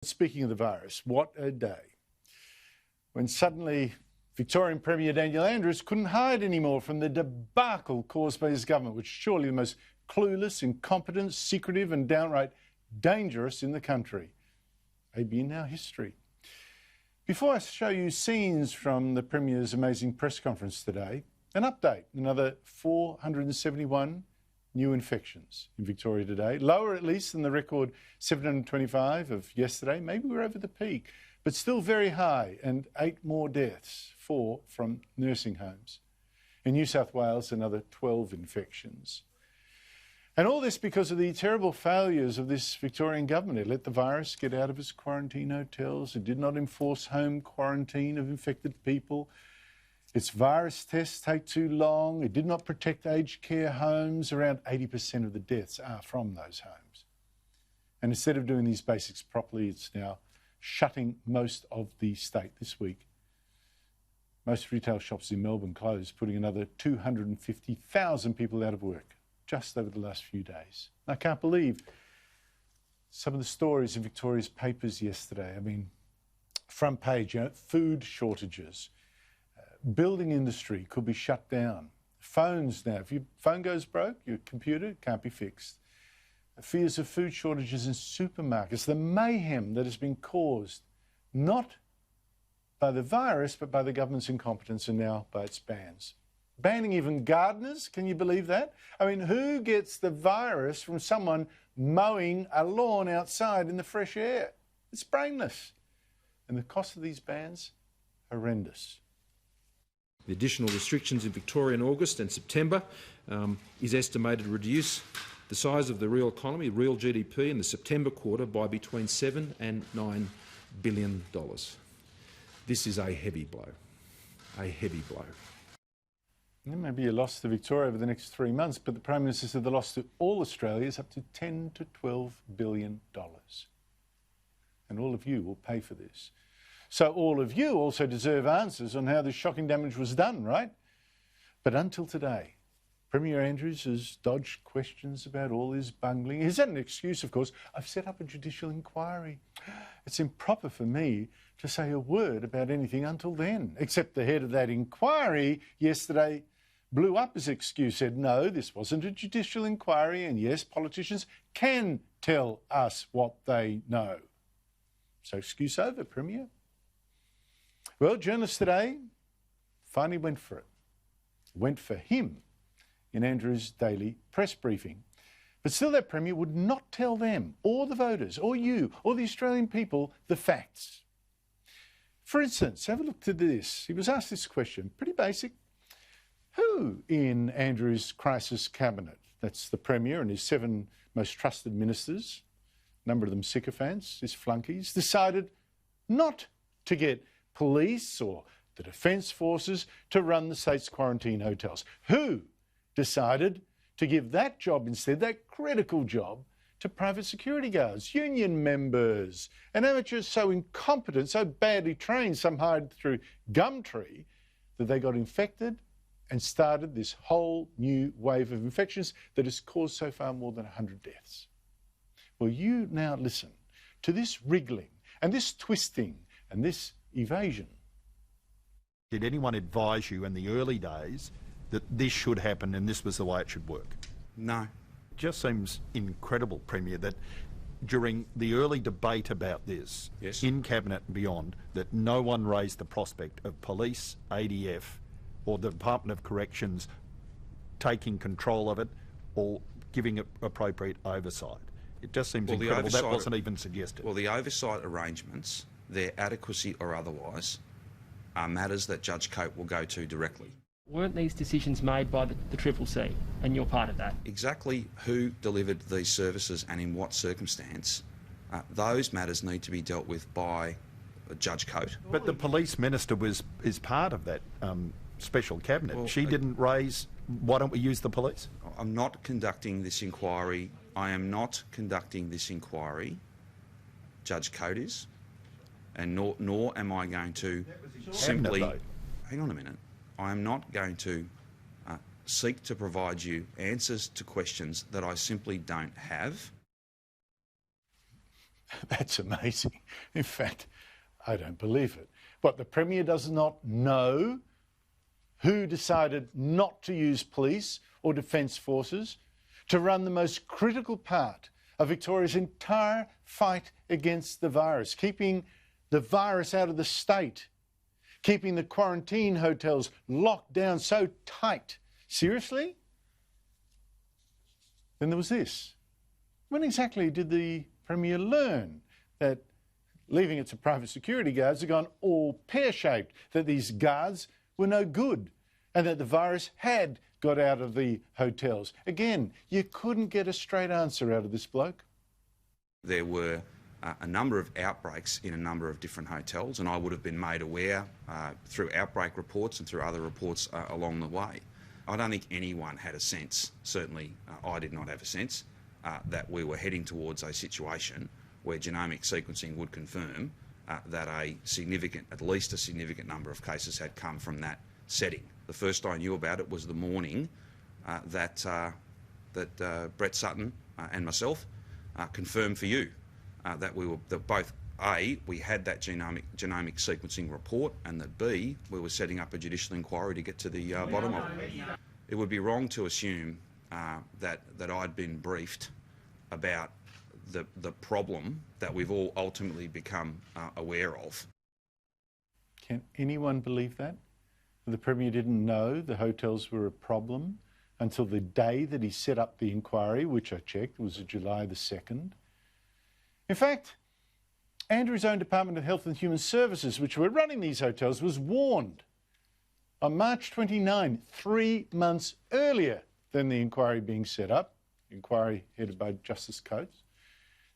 Speaking of the virus, what a day. When suddenly Victorian Premier Daniel Andrews couldn't hide anymore from the debacle caused by his government, which is surely the most clueless, incompetent, secretive and downright dangerous in the country. Maybe in our history. Before I show you scenes from the Premier's amazing press conference today, an update, another 471 new infections in Victoria today, lower at least than the record 725 of yesterday. Maybe we're over the peak, but still very high, and 8 more deaths, 4 from nursing homes. In New South Wales, another 12 infections. And all this because of the terrible failures of this Victorian government. It let the virus get out of its quarantine hotels. It did not enforce home quarantine of infected people. Its virus tests take too long. It did not protect aged care homes. Around 80% of the deaths are from those homes. And instead of doing these basics properly, it's now shutting most of the state this week. Most retail shops in Melbourne closed, putting another 250,000 people out of work just over the last few days. I can't believe some of the stories in Victoria's papers yesterday. I mean, front page, food shortages. Building industry could be shut down. Phones now, if your phone goes broke, your computer can't be fixed. Fears of food shortages in supermarkets, the mayhem that has been caused not by the virus but by the government's incompetence and now by its bans. Banning even gardeners, can you believe that? I mean, who gets the virus from someone mowing a lawn outside in the fresh air? It's brainless. And the cost of these bans, horrendous. The additional restrictions in Victoria in August and September is estimated to reduce the size of the real economy, real GDP, in the September quarter by between $7 and $9 billion. This is a heavy blow, a heavy blow. It may be a loss to Victoria over the next 3 months, but the Prime Minister said the loss to all Australia is up to $10 to $12 billion. And all of you will pay for this. So all of you also deserve answers on how this shocking damage was done, right? But until today, Premier Andrews has dodged questions about all his bungling. Is that an excuse, of course? I've set up a judicial inquiry. It's improper for me to say a word about anything until then, except the head of that inquiry yesterday blew up his excuse, said, no, this wasn't a judicial inquiry, and yes, politicians can tell us what they know. So excuse over, Premier. Well, journalists today finally went for it. Went for him in Andrews' daily press briefing. But still that Premier would not tell them, or the voters, or you, or the Australian people, the facts. For instance, have a look at this. He was asked this question, pretty basic. Who in Andrews' crisis cabinet, that's the Premier and his 7 most trusted ministers, a number of them sycophants, his flunkies, decided not to get police or the Defence Forces to run the state's quarantine hotels? Who decided to give that job instead, that critical job, to private security guards, union members, and amateurs so incompetent, so badly trained, some hired through Gumtree, that they got infected and started this whole new wave of infections that has caused so far more than 100 deaths? Well, you now listen to this wriggling and this twisting and this evasion. Did anyone advise you in the early days that this should happen and this was the way it should work? No. It just seems incredible, Premier, that during the early debate about this, yes, in Cabinet and beyond, that no one raised the prospect of police, ADF or the Department of Corrections taking control of it or giving it appropriate oversight. It just seems incredible that wasn't even suggested. Well, the oversight arrangements, their adequacy or otherwise, are matters that Judge Cope will go to directly. Weren't these decisions made by the Triple C, and you're part of that? Exactly who delivered these services and in what circumstance, those matters need to be dealt with by Judge Cote. But the police minister is part of that special cabinet. Well, she didn't raise, why don't we use the police? I'm not conducting this inquiry. I am not conducting this inquiry. Judge Cote is. And nor am I going to simply... Hang on a minute. I am not going to seek to provide you answers to questions that I simply don't have. That's amazing. In fact, I don't believe it. What, the Premier does not know who decided not to use police or defence forces to run the most critical part of Victoria's entire fight against the virus, keeping the virus out of the state, keeping the quarantine hotels locked down so tight. Seriously? Then there was this. When exactly did the Premier learn that leaving it to private security guards had gone all pear-shaped, that these guards were no good, and that the virus had got out of the hotels? Again, you couldn't get a straight answer out of this bloke. There were a number of outbreaks in a number of different hotels, and I would have been made aware through outbreak reports and through other reports along the way. I don't think anyone had a sense, certainly I did not have a sense, that we were heading towards a situation where genomic sequencing would confirm that at least a significant number of cases had come from that setting. The first I knew about it was the morning that Brett Sutton and myself confirmed for you that we had that genomic sequencing report, and that B, we were setting up a judicial inquiry to get to the bottom of it. It would be wrong to assume that I'd been briefed about the problem that we've all ultimately become aware of. Can anyone believe that? The Premier didn't know the hotels were a problem until the day that he set up the inquiry, which I checked was July the 2nd. In fact, Andrews' own Department of Health and Human Services, which were running these hotels, was warned on March 29, 3 months earlier than the inquiry being set up, inquiry headed by Justice Coates,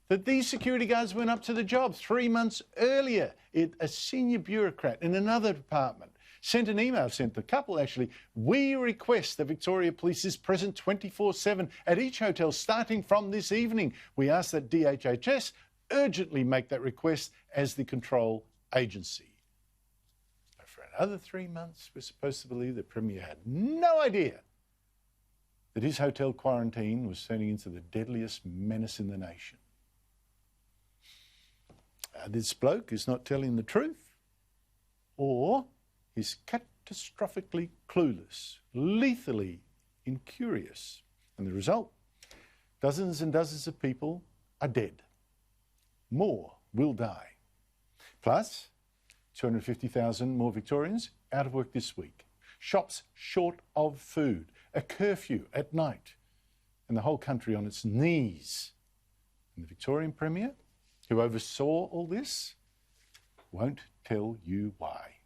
that these security guards went up to the job 3 months earlier. A senior bureaucrat in another department sent an email, sent the couple actually, "We request that Victoria Police is present 24/7 at each hotel starting from this evening. We ask that DHHS urgently make that request as the control agency." But for another 3 months, we're supposed to believe the Premier had no idea that his hotel quarantine was turning into the deadliest menace in the nation. This bloke is not telling the truth, or he's catastrophically clueless, lethally incurious. And the result? Dozens and dozens of people are dead. More will die. Plus, 250,000 more Victorians out of work this week. Shops short of food. A curfew at night. And the whole country on its knees. And the Victorian Premier, who oversaw all this, won't tell you why.